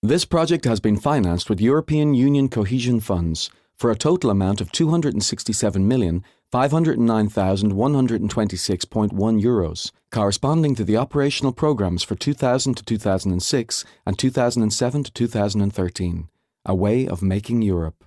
This project has been financed with European Union cohesion funds for a total amount of €267,509,126.1, corresponding to the operational programs for 2000 to 2006 and 2007 to 2013, a way of making Europe.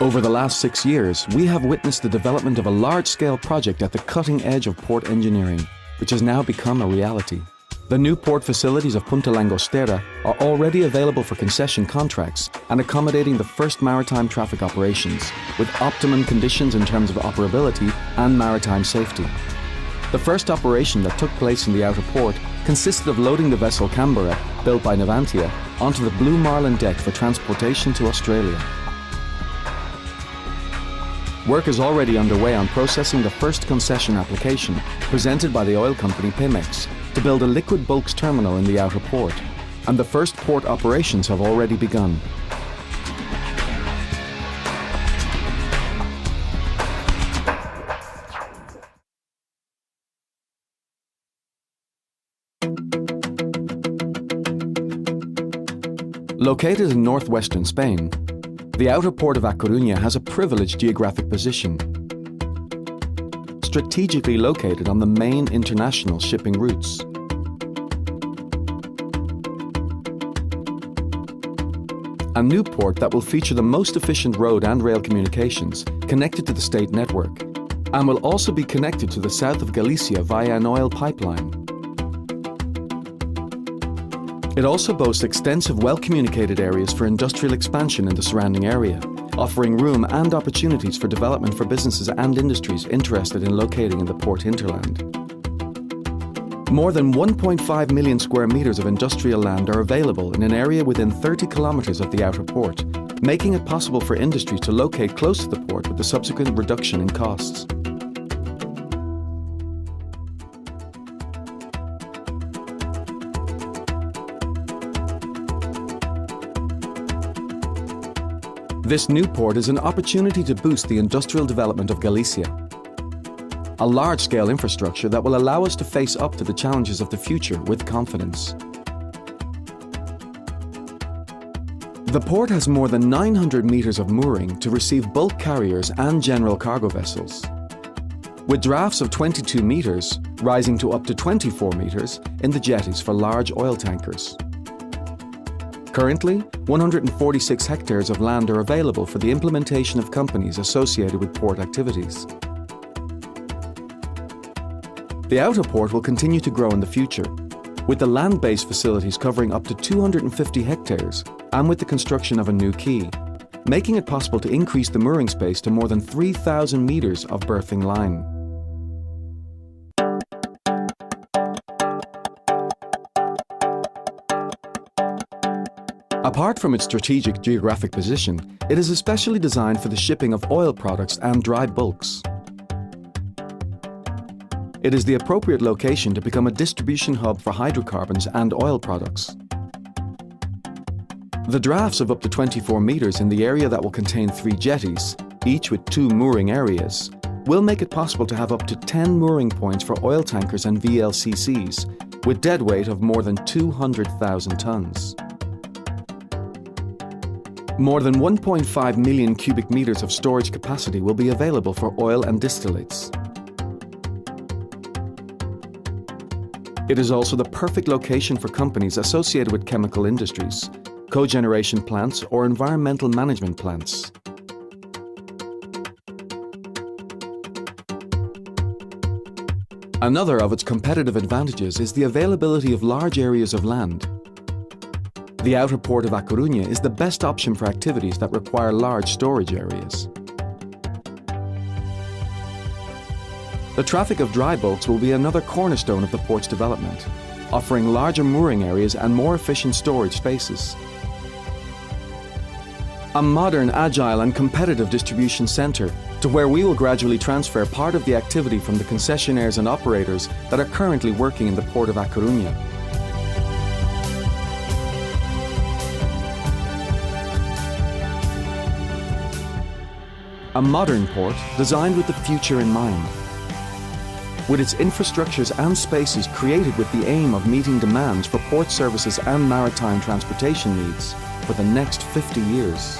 Over the last 6 years, we have witnessed the development of a large-scale project at the cutting edge of port engineering, which has now become a reality. The new port facilities of Punta Langostera are already available for concession contracts and accommodating the first maritime traffic operations, with optimum conditions in terms of operability and maritime safety. The first operation that took place in the outer port consisted of loading the vessel Canberra, built by Navantia, onto the Blue Marlin deck for transportation to Australia. Work is already underway on processing the first concession application presented by the oil company Pemex to build a liquid bulks terminal in the outer port, and the first port operations have already begun. Located in northwestern Spain, the outer port of A Coruña has a privileged geographic position. Strategically located on the main international shipping routes. A new port that will feature the most efficient road and rail communications connected to the state network, and will also be connected to the south of Galicia via an oil pipeline. It also boasts extensive, well-communicated areas for industrial expansion in the surrounding area, offering room and opportunities for development for businesses and industries interested in locating in the port hinterland. More than 1.5 million square meters of industrial land are available in an area within 30 kilometers of the outer port, making it possible for industry to locate close to the port with the subsequent reduction in costs. This new port is an opportunity to boost the industrial development of Galicia. A large-scale infrastructure that will allow us to face up to the challenges of the future with confidence. The port has more than 900 meters of mooring to receive bulk carriers and general cargo vessels, with drafts of 22 meters rising to up to 24 meters in the jetties for large oil tankers. Currently, 146 hectares of land are available for the implementation of companies associated with port activities. The outer port will continue to grow in the future, with the land-based facilities covering up to 250 hectares and with the construction of a new quay, making it possible to increase the mooring space to more than 3,000 meters of berthing line. Apart from its strategic geographic position, it is especially designed for the shipping of oil products and dry bulks. It is the appropriate location to become a distribution hub for hydrocarbons and oil products. The drafts of up to 24 meters in the area that will contain 3 jetties, each with 2 mooring areas, will make it possible to have up to 10 mooring points for oil tankers and VLCCs, with deadweight of more than 200,000 tons. More than 1.5 million cubic meters of storage capacity will be available for oil and distillates. It is also the perfect location for companies associated with chemical industries, cogeneration plants or environmental management plants. Another of its competitive advantages is the availability of large areas of land. The outer port of A Coruña is the best option for activities that require large storage areas. The traffic of dry bulks will be another cornerstone of the port's development, offering larger mooring areas and more efficient storage spaces. A modern, agile and competitive distribution centre to where we will gradually transfer part of the activity from the concessionaires and operators that are currently working in the Port of A Coruña. A modern port designed with the future in mind, with its infrastructures and spaces created with the aim of meeting demands for port services and maritime transportation needs for the next 50 years.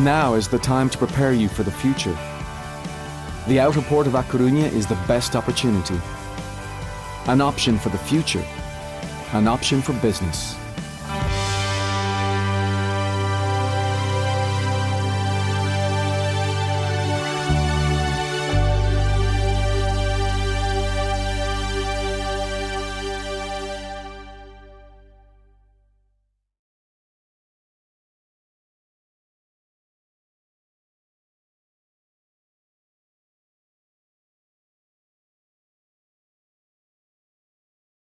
Now is the time to prepare you for the future. The outer port of A Coruña is the best opportunity. An option for the future. An option for business.